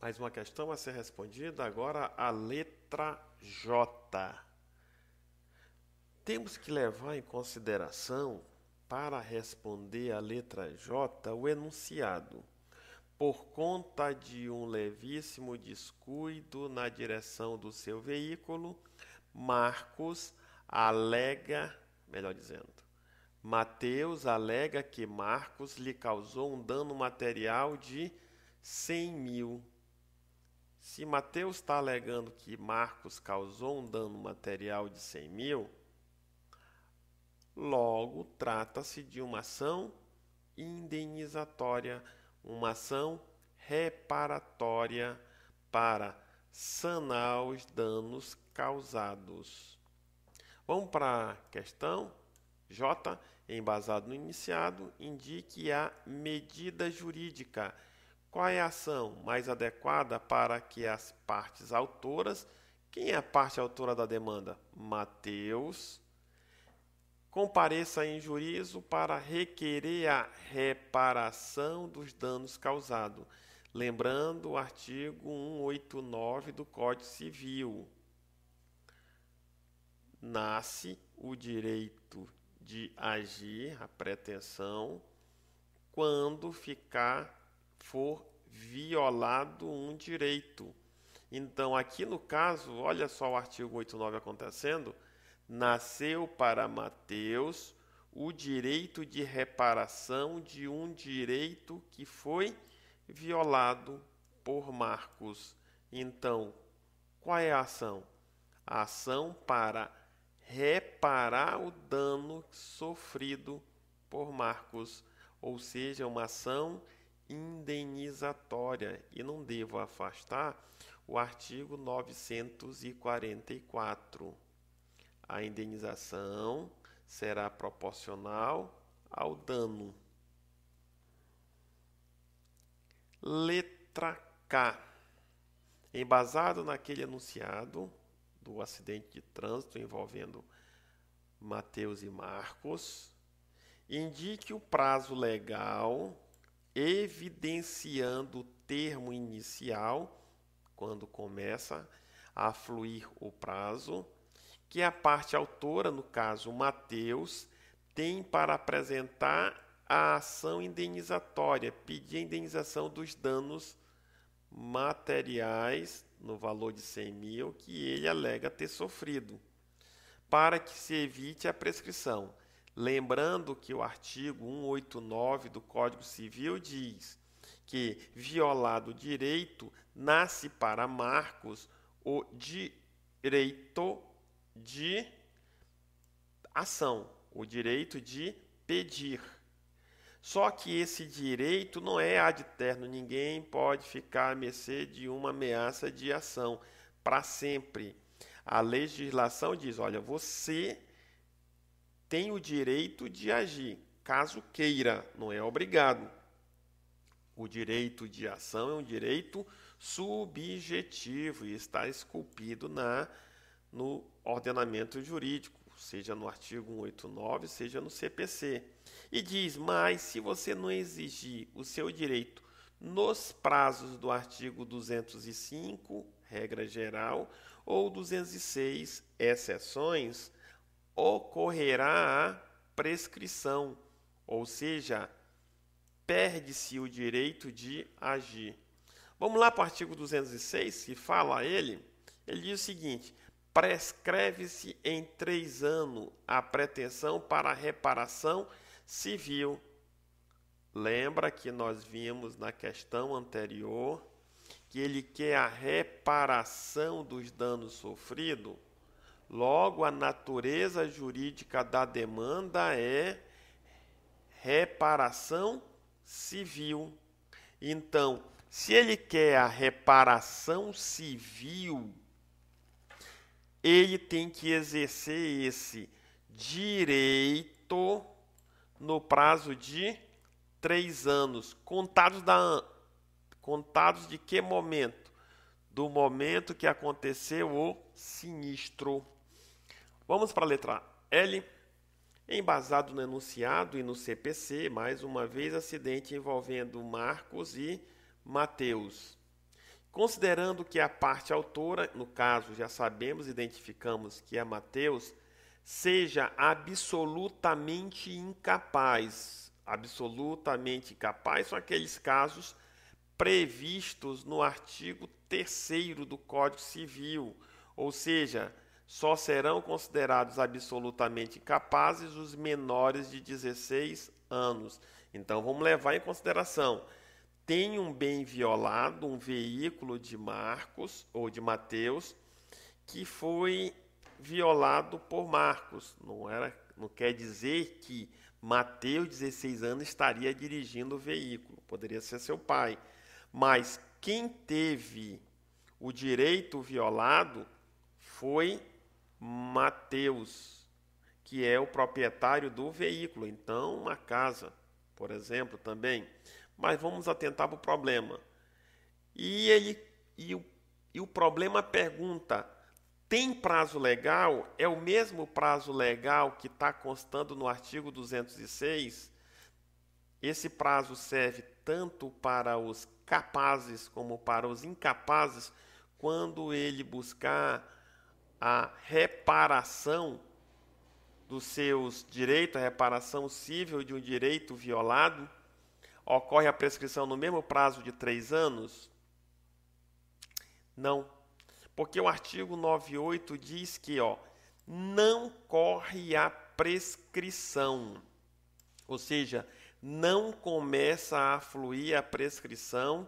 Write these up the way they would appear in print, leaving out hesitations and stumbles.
Mais uma questão a ser respondida. Agora a letra J. Temos que levar em consideração, para responder a letra J, o enunciado. Por conta de um levíssimo descuido na direção do seu veículo, Marcos alega, melhor dizendo, Mateus alega que Marcos lhe causou um dano material de 100 mil. Se Mateus está alegando que Marcos causou um dano material de 100 mil, logo trata-se de uma ação indenizatória, uma ação reparatória para sanar os danos causados. Vamos para a questão J, embasado no iniciado, indique a medida jurídica. Qual é a ação mais adequada para que as partes autoras, quem é a parte autora da demanda? Mateus, compareça em juízo para requerer a reparação dos danos causados. Lembrando o artigo 189 do Código Civil. Nasce o direito de agir, a pretensão, quando for violado um direito. Então, aqui no caso, olha só o artigo 189 acontecendo, nasceu para Mateus o direito de reparação de um direito que foi violado por Marcos. Então, qual é a ação? A ação para reparar o dano sofrido por Marcos, ou seja, uma ação indenizatória. E não devo afastar o artigo 944. A indenização será proporcional ao dano. Letra K. Embasado naquele enunciado do acidente de trânsito envolvendo Mateus e Marcos, indique o prazo legal, evidenciando o termo inicial, quando começa a fluir o prazo, que a parte autora, no caso Mateus, tem para apresentar a ação indenizatória, pedir a indenização dos danos materiais no valor de 100 mil que ele alega ter sofrido, para que se evite a prescrição. Lembrando que o artigo 189 do Código Civil diz que, violado o direito, nasce para Marcos o direito de ação, o direito de pedir. Só que esse direito não é ad eterno, ninguém pode ficar à mercê de uma ameaça de ação para sempre. A legislação diz, olha, você tem o direito de agir, caso queira, não é obrigado. O direito de ação é um direito subjetivo e está esculpido no ordenamento jurídico, seja no artigo 189, seja no CPC. E diz, mas se você não exigir o seu direito nos prazos do artigo 205, regra geral, ou 206, exceções, ocorrerá a prescrição, ou seja, perde-se o direito de agir. Vamos lá para o artigo 206, que fala ele diz o seguinte, prescreve-se em 3 anos a pretensão para reparação civil. Lembra que nós vimos na questão anterior que ele quer a reparação dos danos sofridos? Logo, a natureza jurídica da demanda é reparação civil. Então, se ele quer a reparação civil, ele tem que exercer esse direito no prazo de 3 anos, contados de que momento? Do momento que aconteceu o sinistro. Vamos para a letra L. Embasado no enunciado e no CPC, mais uma vez, acidente envolvendo Marcos e Mateus. Considerando que a parte autora, no caso, já sabemos, identificamos que é Mateus, seja absolutamente incapaz. Absolutamente incapaz são aqueles casos previstos no artigo 3º do Código Civil, ou seja, só serão considerados absolutamente incapazes os menores de 16 anos. Então, vamos levar em consideração. Tem um bem violado, um veículo de Marcos ou de Mateus, que foi violado por Marcos. Não quer dizer que Mateus, 16 anos, estaria dirigindo o veículo. Poderia ser seu pai. Mas quem teve o direito violado foi Mateus, que é o proprietário do veículo. Então, uma casa, por exemplo, também. Mas vamos atentar para o problema. E o problema pergunta: tem prazo legal? É o mesmo prazo legal que está constando no artigo 206? Esse prazo serve tanto para os capazes como para os incapazes quando ele buscar a reparação dos seus direitos, a reparação cível de um direito violado. Ocorre a prescrição no mesmo prazo de 3 anos? Não, porque o artigo 98 diz que não corre a prescrição, ou seja, não começa a fluir a prescrição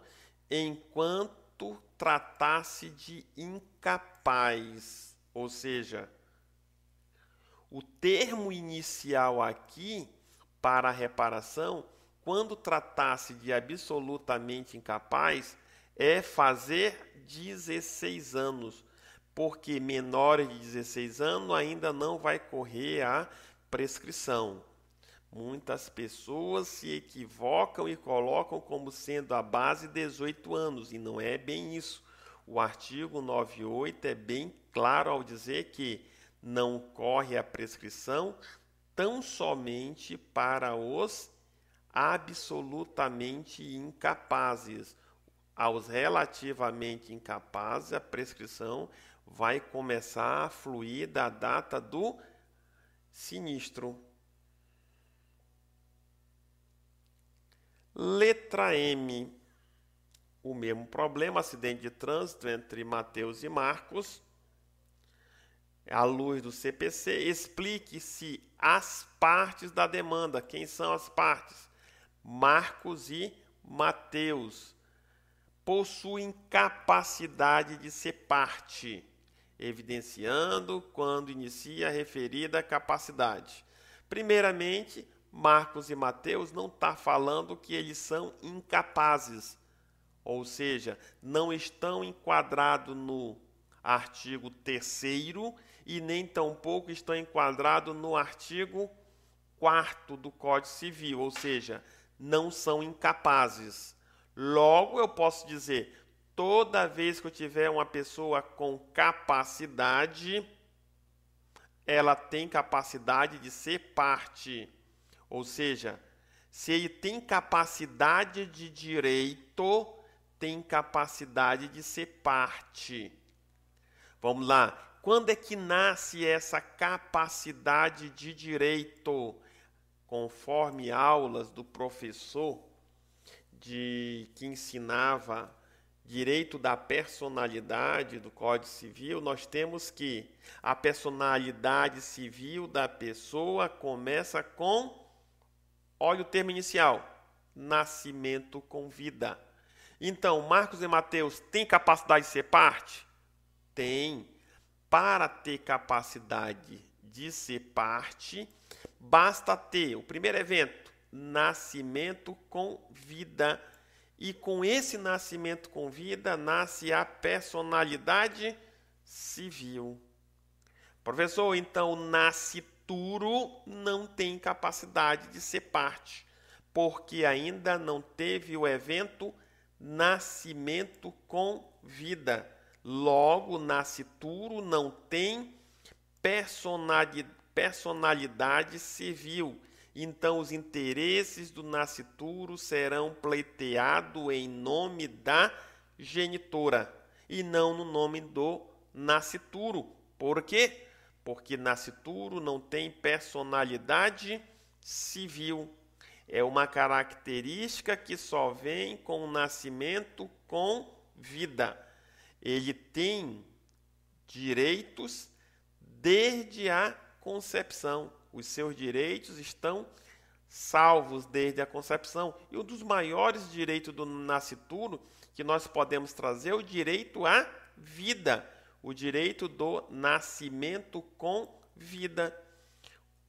enquanto tratar-se de incapaz, ou seja, o termo inicial aqui para a reparação, quando tratasse de absolutamente incapaz, é fazer 16 anos, porque menores de 16 anos ainda não vai correr a prescrição. Muitas pessoas se equivocam e colocam como sendo a base 18 anos, e não é bem isso. O artigo 98 é bem claro ao dizer que não corre a prescrição tão somente para os absolutamente incapazes. Aos relativamente incapazes, a prescrição vai começar a fluir da data do sinistro. Letra M. O mesmo problema, acidente de trânsito entre Mateus e Marcos. À luz do CPC, explique-se as partes da demanda. Quem são as partes? Marcos e Mateus possuem capacidade de ser parte, evidenciando quando inicia a referida capacidade. Primeiramente, Marcos e Mateus não está falando que eles são incapazes, ou seja, não estão enquadrados no artigo 3º e nem tampouco estão enquadrados no artigo 4º do Código Civil, ou seja, não são incapazes. Logo, eu posso dizer, toda vez que eu tiver uma pessoa com capacidade, ela tem capacidade de ser parte. Ou seja, se ele tem capacidade de direito, tem capacidade de ser parte. Vamos lá. Quando é que nasce essa capacidade de direito? Conforme aulas do professor que ensinava direito da personalidade do Código Civil, nós temos que a personalidade civil da pessoa começa com, olha o termo inicial, nascimento com vida. Então, Marcos e Mateus têm capacidade de ser parte? Tem. Para ter capacidade de ser parte, basta ter o primeiro evento, nascimento com vida. E com esse nascimento com vida, nasce a personalidade civil. Professor, então, nascituro não tem capacidade de ser parte, porque ainda não teve o evento nascimento com vida. Logo, nascituro não tem personalidade civil. Então, os interesses do nascituro serão pleiteados em nome da genitora e não no nome do nascituro. Por quê? Porque nascituro não tem personalidade civil. É uma característica que só vem com o nascimento com vida. Ele tem direitos desde a concepção. Os seus direitos estão salvos desde a concepção. E um dos maiores direitos do nascituro que nós podemos trazer é o direito à vida, o direito do nascimento com vida.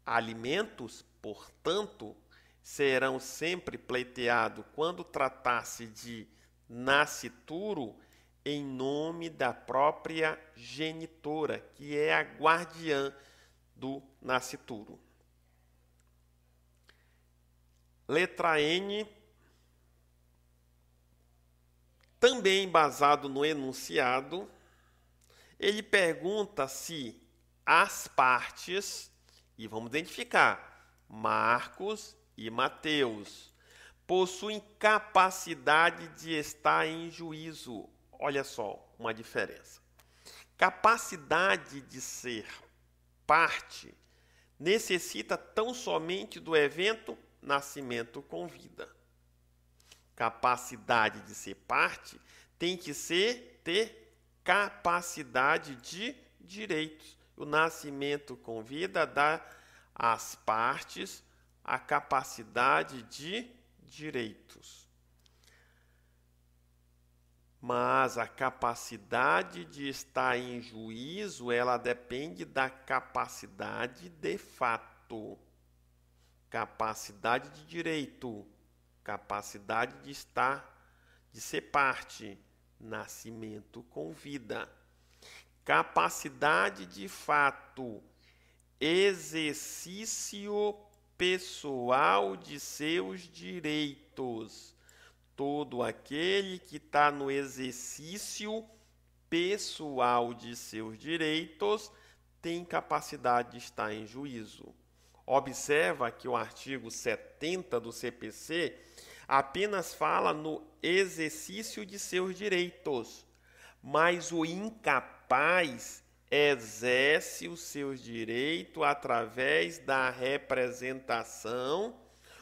Alimentos, portanto, serão sempre pleiteados quando tratar-se de nascituro em nome da própria genitora, que é a guardiã do nascituro. Letra N, também embasado no enunciado, ele pergunta se as partes, e vamos identificar, Marcos e Mateus, possuem capacidade de estar em juízo. Olha só uma diferença. Capacidade de ser parte necessita tão somente do evento nascimento com vida. Capacidade de ser parte tem que ter capacidade de direitos. O nascimento com vida dá às partes a capacidade de direitos. Mas a capacidade de estar em juízo, ela depende da capacidade de fato. Capacidade de direito, capacidade de estar, de ser parte, nascimento com vida. Capacidade de fato, exercício pessoal de seus direitos. Todo aquele que está no exercício pessoal de seus direitos tem capacidade de estar em juízo. Observa que o artigo 70 do CPC apenas fala no exercício de seus direitos, mas o incapaz exerce os seus direitos através da representação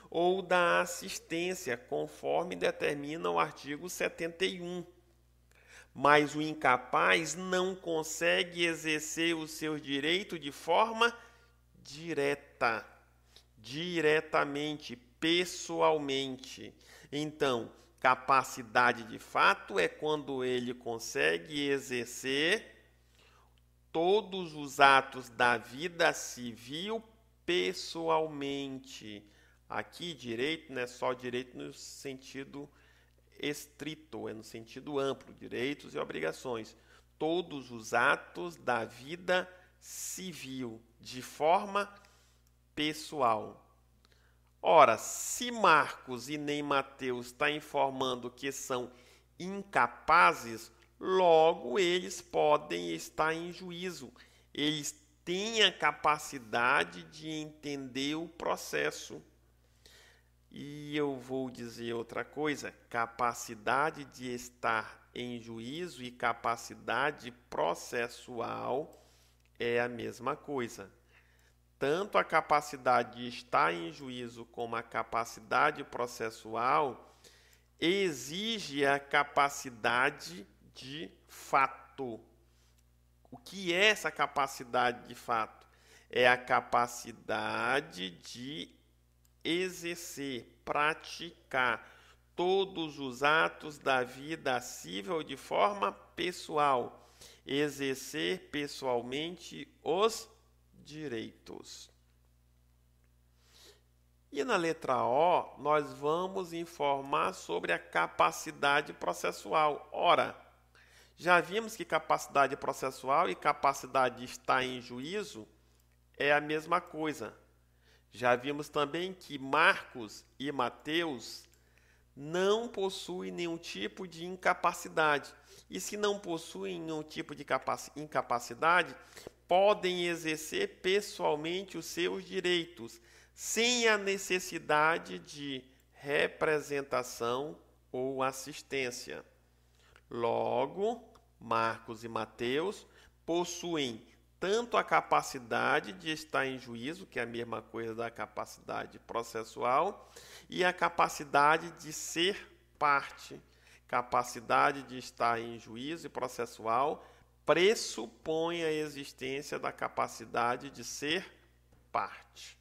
ou da assistência, conforme determina o artigo 71. Mas o incapaz não consegue exercer os seus direitos de forma diretamente, pessoalmente. Então, capacidade de fato é quando ele consegue exercer todos os atos da vida civil pessoalmente. Aqui, direito não é só direito no sentido estrito, é no sentido amplo, direitos e obrigações. Todos os atos da vida civil, de forma pessoal. Ora, se Marcos e nem Mateus está informando que são incapazes, logo eles podem estar em juízo. Eles têm a capacidade de entender o processo. E eu vou dizer outra coisa, capacidade de estar em juízo e capacidade processual é a mesma coisa. Tanto a capacidade de estar em juízo como a capacidade processual exige a capacidade de fato. O que é essa capacidade de fato? É a capacidade de exercer, praticar todos os atos da vida civil de forma pessoal, exercer pessoalmente os direitos. E na letra O, nós vamos informar sobre a capacidade processual. Ora, já vimos que capacidade processual e capacidade de estar em juízo é a mesma coisa. Já vimos também que Marcos e Mateus não possuem nenhum tipo de incapacidade. E se não possuem nenhum tipo de incapacidade, podem exercer pessoalmente os seus direitos, sem a necessidade de representação ou assistência. Logo, Marcos e Mateus possuem tanto a capacidade de estar em juízo, que é a mesma coisa da capacidade processual, e a capacidade de ser parte. Capacidade de estar em juízo e processual pressupõe a existência da capacidade de ser parte.